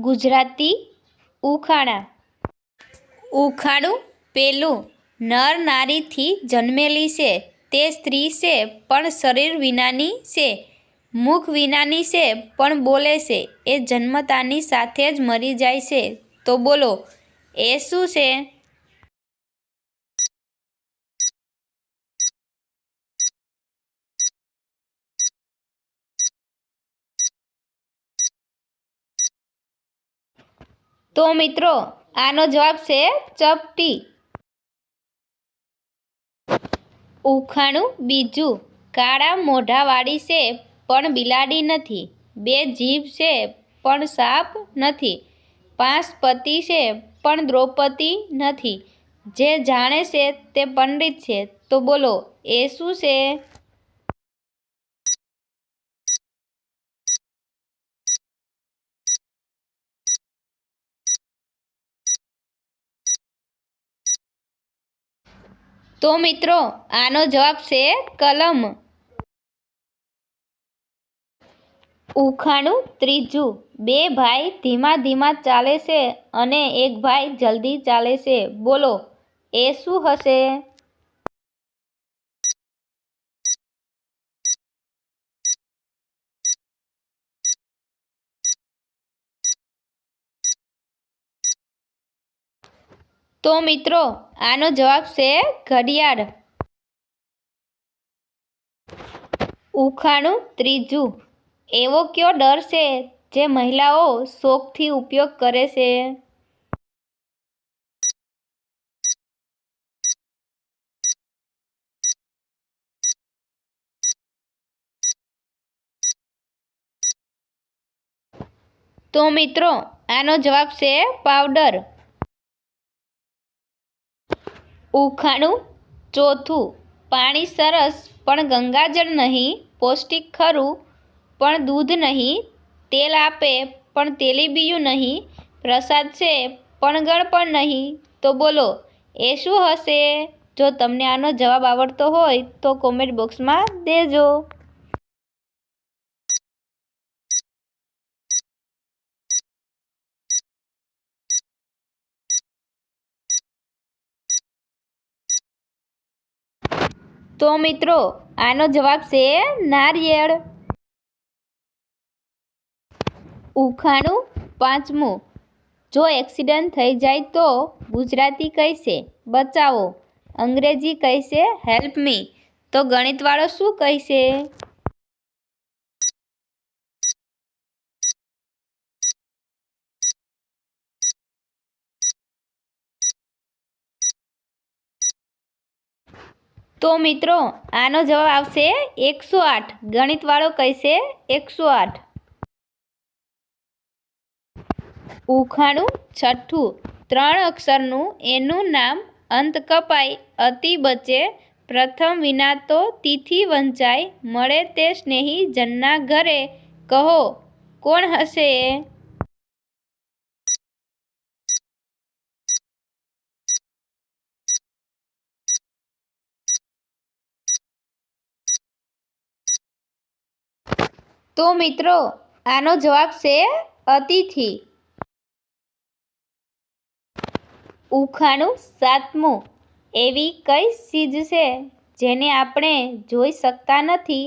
ગુજરાતી ઉખાણા. ઉખાણું પેલું. નર નારીથી જન્મેલી છે, તે સ્ત્રી છે પણ શરીર વિનાની છે, મુખ વિનાની છે પણ બોલે છે, એ જન્મતાની સાથે જ મરી જાય છે. તો બોલો, એ શું છે? તો મિત્રો, આનો જવાબ છે ચપટી. ઉખાણું બીજું. કાળા મોઢાવાળી છે પણ બિલાડી નથી, બે જીભ છે પણ સાપ નથી, 5 પતિ છે પણ દ્રૌપદી નથી, જે જાણે છે તે પંડિત છે. તો બોલો, એ શું છે? તો મિત્રો, આનો જવાબ છે કલમ. ઉખાણું ત્રીજું. 2 ભાઈ ધીમા ધીમા ચાલે છે અને એક ભાઈ જલ્દી ચાલે છે. બોલો, એ શું હશે? તો મિત્રો, આનો જવાબ છે ઘડિયાળ. ઉખાણું ત્રીજું. એવો કયો ડર છે જે મહિલાઓ શોખથી ઉપયોગ કરે છે? તો મિત્રો, આનો જવાબ છે પાવડર. ઉખાણું ચોથું. પાણી સરસ પણ ગંગાજળ નહીં, પૌષ્ટિક ખરું પણ દૂધ નહીં, તેલ આપે પણ તેલીબિયું નહીં, પ્રસાદ છે પણ ગળપણ નહીં. તો બોલો, એ શું હશે? જો તમને આનો જવાબ આવડતો હોય તો કોમેન્ટ બોક્સમાં દેજો. તો મિત્રો, આનો જવાબ છે નારિયેળ. ઉખાણું પાંચમું. જો એક્સિડન્ટ થઈ જાય તો ગુજરાતી કહેશે બચાવો, અંગ્રેજી કહેશે હેલ્પ મી, તો ગણિતવાળો શું કહેશે? તો મિત્રો, આનો જવાબ આવશે 108. ગણિતવાળો કહેશે 108. ઉખાણું છઠ્ઠું. 3 અક્ષરનું એનું નામ, અંત કપાય અતિ બચે, પ્રથમ વિના તો તિથિ વંચાય, મળે તે સ્નેહી જનના ઘરે, કહો કોણ હશે એ? તો મિત્રો, આનો જવાબ છે અતિથિ. ઉખાણું સાતમું. એવી કઈ ચીજ છે જેને આપણે જોઈ શકતા નથી,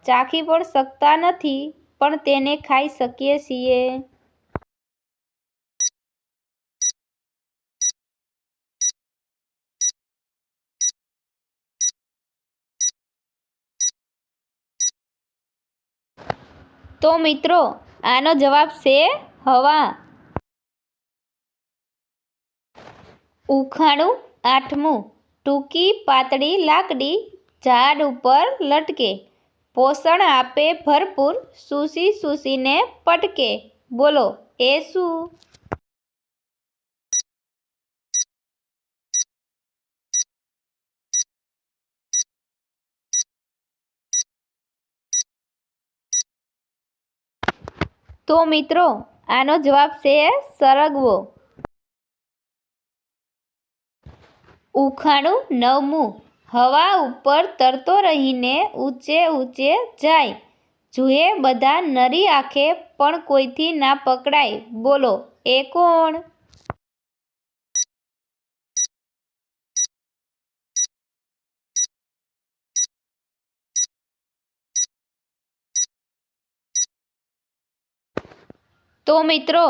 ચાખી પણ શકતા નથી, પણ તેને ખાઈ શકીએ છીએ? તો મિત્રો, આનો જવાબ છે હવા. ઉખાણું આઠમું. ટૂંકી પાતળી લાકડી, ઝાડ ઉપર લટકે, પોષણ આપે ભરપૂર, સૂસી સૂસીને પટકે. બોલો, એ શું? તો મિત્રો, આનો જવાબ છે સરગવો. ઉખાણું નવમું. હવા ઉપર તરતો રહીને ઊંચે ઊંચે જાય, જુએ બધા નરી આંખે પણ કોઈથી ના પકડાય, બોલો એ કોણ? તો મિત્રો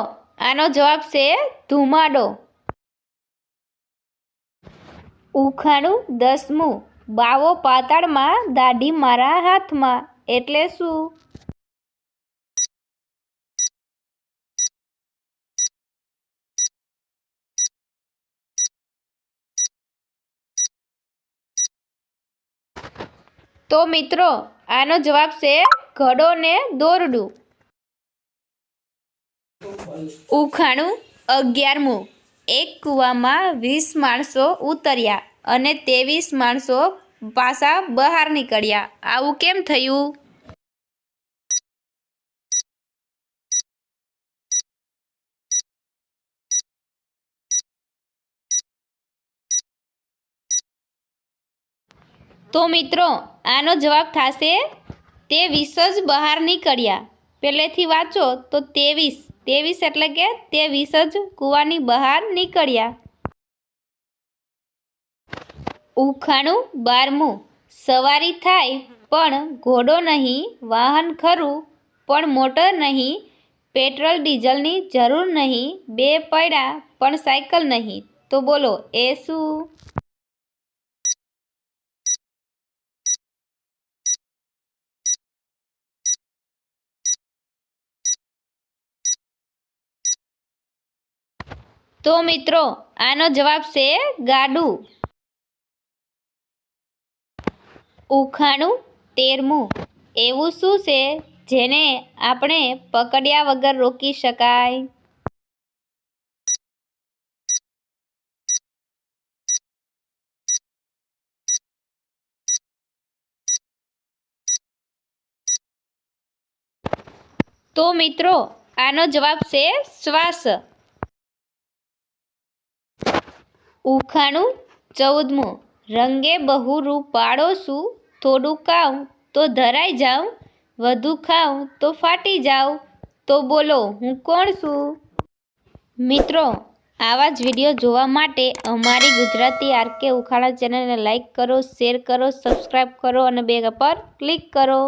આનો જવાબ છે ધુમાડો. ઉખાણું 10મું, બાવો પાતાળમાં, દાઢી મારા હાથમાં, એટલે શું? તો મિત્રો આનો જવાબ છે ઘડો ને દોરડું. ઉખાણું 11મું, એક કૂવામાં 20 માણસો ઉતર્યા અને 23 માણસો પાછા બહાર નીકળ્યા, આવું કેમ થયું? તો મિત્રો આનો જવાબ થશે 23 જ બહાર નીકળ્યા. પહેલેથી વાંચો તો 23 એટલે કે 23 જ કૂવાની બહાર નીકળ્યા. ઉખાણું 12મું, સવારી થાય પણ ઘોડો નહીં, વાહન ખરું પણ મોટર નહીં, પેટ્રોલ ડીઝલની જરૂર નહીં, બે પૈડા પણ સાયકલ નહીં, તો બોલો એ શું? તો મિત્રો આનો જવાબ છે ગાડું. ઉખાણું 13મું, એવું શું છે જેને આપણે પકડ્યા વગર રોકી શકાય? તો મિત્રો આનો જવાબ છે શ્વાસ. ઉખાણું 14મું, રંગે બહુ રૂપાળો છું, થોડું ખાઉં તો ધરાઈ જાઉં, વધુ ખાઉં તો ફાટી જાઉં, તો બોલો હું કોણ છું? મિત્રો આવા જ વિડીયો જોવા માટે અમારી ગુજરાતી આરકે ઉખાણા ચેનલને લાઈક કરો, શેર કરો, સબસ્ક્રાઈબ કરો અને બેલ પર ક્લિક કરો.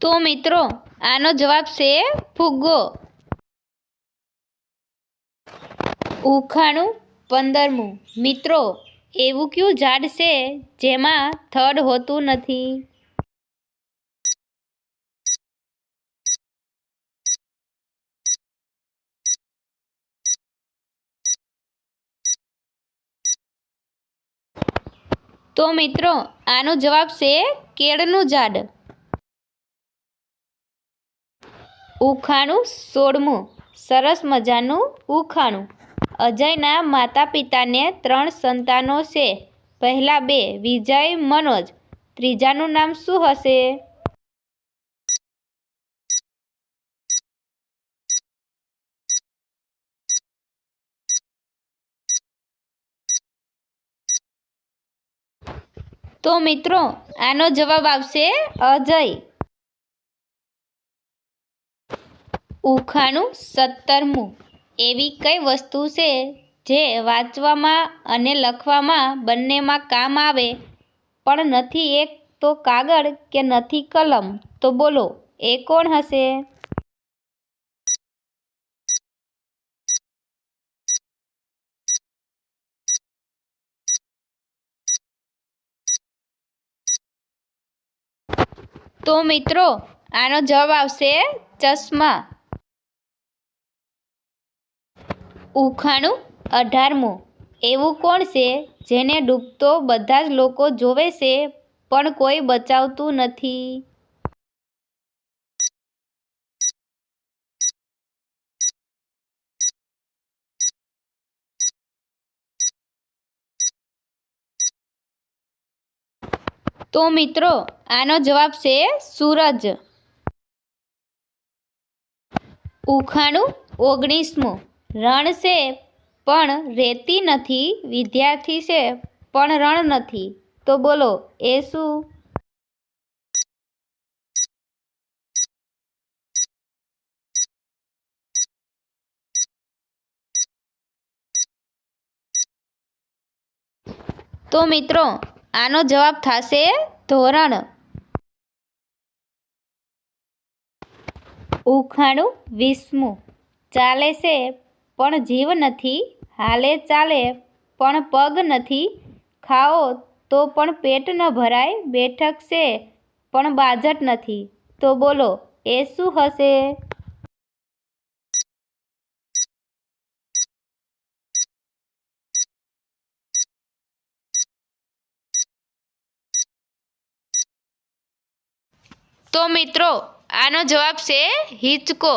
તો મિત્રો આનો જવાબ છે ફુગ્ગો. ઉખાણું 15મું, મિત્રો એવું કયું ઝાડ છે જેમાં થડ હોતું નથી? તો મિત્રો આનો જવાબ છે કેળનું ઝાડ. ઉખાણું 16મું, સરસ મજાનું ઉખાણું. અજયના માતા પિતાને 3 સંતાનો છે, પહેલા 2 વિજય, મનોજ, ત્રીજાનું નામ શું હશે? તો મિત્રો આનો જવાબ આવશે અજય. ઉખાણું 17મું, એવી કઈ વસ્તુ છે જે વાંચવામાં અને લખવામાં બંનેમાં કામ આવે પણ નથી એક તો કાગળ કે નથી કલમ, તો બોલો એ કોણ હશે? તો મિત્રો આનો જવાબ આવશે ચશ્મા. ઉખાણું 18મું, એવું કોણ છે જેને ડૂબતો બધા જ લોકો જોવે છે પણ કોઈ બચાવતું નથી? તો મિત્રો આનો જવાબ છે સૂરજ. ઉખાણું 19મું, રણ છે પણ રેતી નથી, વિદ્યાર્થી છે પણ રણ નથી. તો બોલો એ શું? તો મિત્રો આનો જવાબ થશે ધોરણ. ઉખાણું 20મું, ચાલે છે પણ જીવ નથી, હાલે ચાલે પણ પગ નથી, ખાઓ તો પણ પેટ ન ભરાય, બેઠક છે પણ બાજટ નથી. તો બોલો એ શું હશે? તો મિત્રો આનો જવાબ છે હિંચકો.